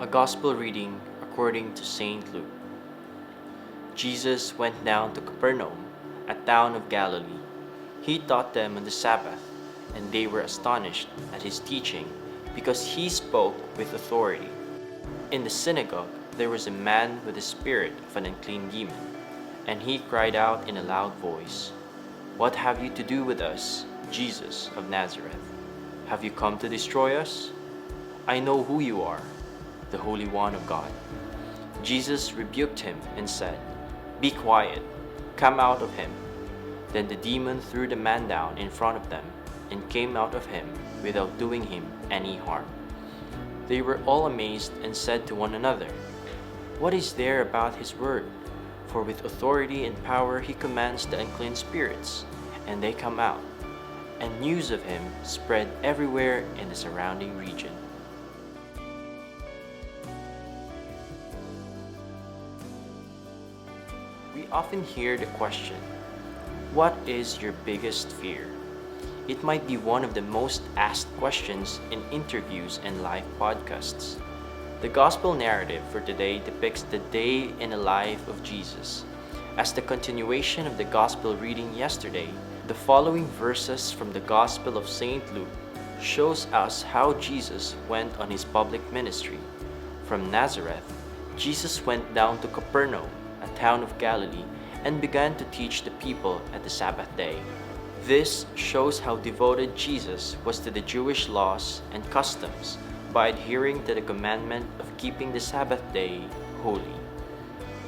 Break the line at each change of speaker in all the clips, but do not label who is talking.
A Gospel reading according to St. Luke. Jesus went down to Capernaum, a town of Galilee. He taught them on the Sabbath, and they were astonished at his teaching, because he spoke with authority. In the synagogue there was a man with the spirit of an unclean demon, and he cried out in a loud voice, "What have you to do with us, Jesus of Nazareth? Have you come to destroy us? I know who you are, the Holy One of God." Jesus rebuked him and said, "Be quiet, come out of him." Then the demon threw the man down in front of them and came out of him without doing him any harm. They were all amazed and said to one another, "What is there about his word? For with authority and power he commands the unclean spirits, and they come out." And news of him spread everywhere in the surrounding region. We often hear the question, "What is your biggest fear?" It might be one of the most asked questions in interviews and live podcasts. The Gospel narrative for today depicts the day in the life of Jesus. As the continuation of the Gospel reading yesterday, the following verses from the Gospel of St. Luke shows us how Jesus went on his public ministry. From Nazareth, Jesus went down to Capernaum, a town of Galilee, and began to teach the people at the Sabbath day. This shows how devoted Jesus was to the Jewish laws and customs by adhering to the commandment of keeping the Sabbath day holy.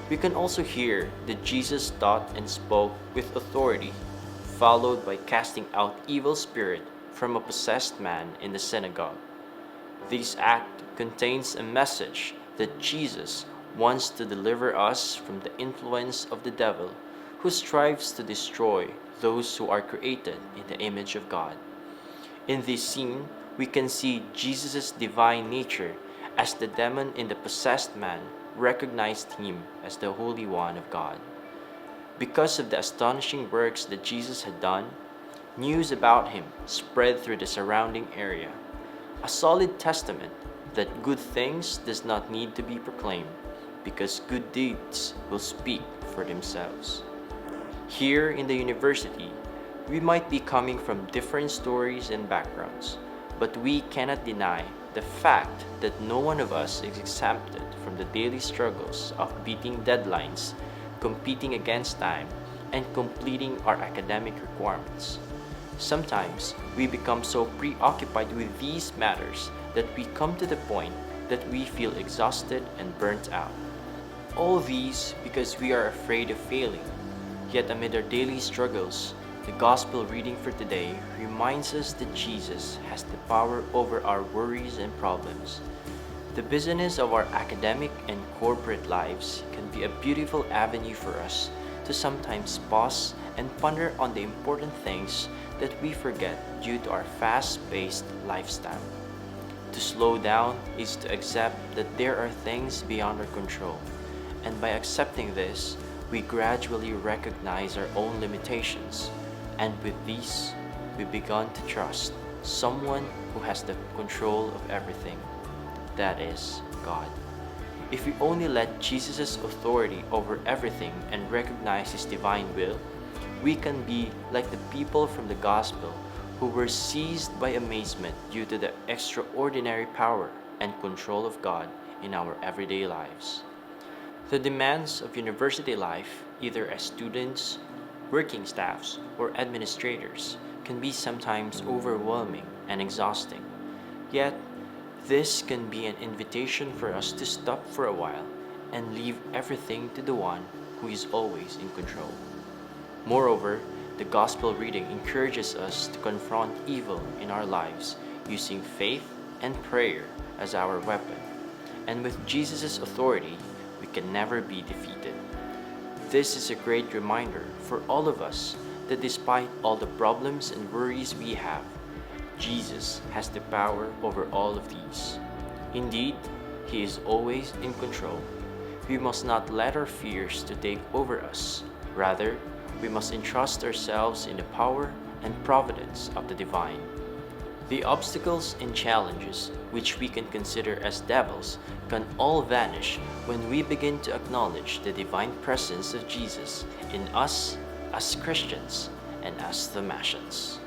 We can also hear that Jesus taught and spoke with authority, followed by casting out evil spirit from a possessed man in the synagogue. This act contains a message that Jesus wants to deliver us from the influence of the devil, who strives to destroy those who are created in the image of God. In this scene, we can see Jesus' divine nature, as the demon in the possessed man recognized him as the Holy One of God. Because of the astonishing works that Jesus had done, news about him spread through the surrounding area, a solid testament that good things does not need to be proclaimed, because good deeds will speak for themselves. Here in the university, we might be coming from different stories and backgrounds, but we cannot deny the fact that no one of us is exempted from the daily struggles of beating deadlines, competing against time, and completing our academic requirements. Sometimes we become so preoccupied with these matters that we come to the point that we feel exhausted and burnt out. All these because we are afraid of failing. Yet amid our daily struggles, the Gospel reading for today reminds us that Jesus has the power over our worries and problems. The busyness of our academic and corporate lives can be a beautiful avenue for us to sometimes pause and ponder on the important things that we forget due to our fast-paced lifestyle. To slow down is to accept that there are things beyond our control, and by accepting this, we gradually recognize our own limitations, and with these, we begin to trust someone who has the control of everything, that is, God. If we only let Jesus' authority over everything and recognize His divine will, we can be like the people from the Gospel who were seized by amazement due to the extraordinary power and control of God in our everyday lives. The demands of university life, either as students, working staffs, or administrators, can be sometimes overwhelming and exhausting. Yet, this can be an invitation for us to stop for a while and leave everything to the one who is always in control. Moreover, the Gospel reading encourages us to confront evil in our lives using faith and prayer as our weapon. And with Jesus' authority, we can never be defeated. This is a great reminder for all of us that despite all the problems and worries we have, Jesus has the power over all of these. Indeed, He is always in control. We must not let our fears to take over us. Rather, we must entrust ourselves in the power and providence of the divine. The obstacles and challenges, which we can consider as devils, can all vanish when we begin to acknowledge the divine presence of Jesus in us as Christians and as Thomasians.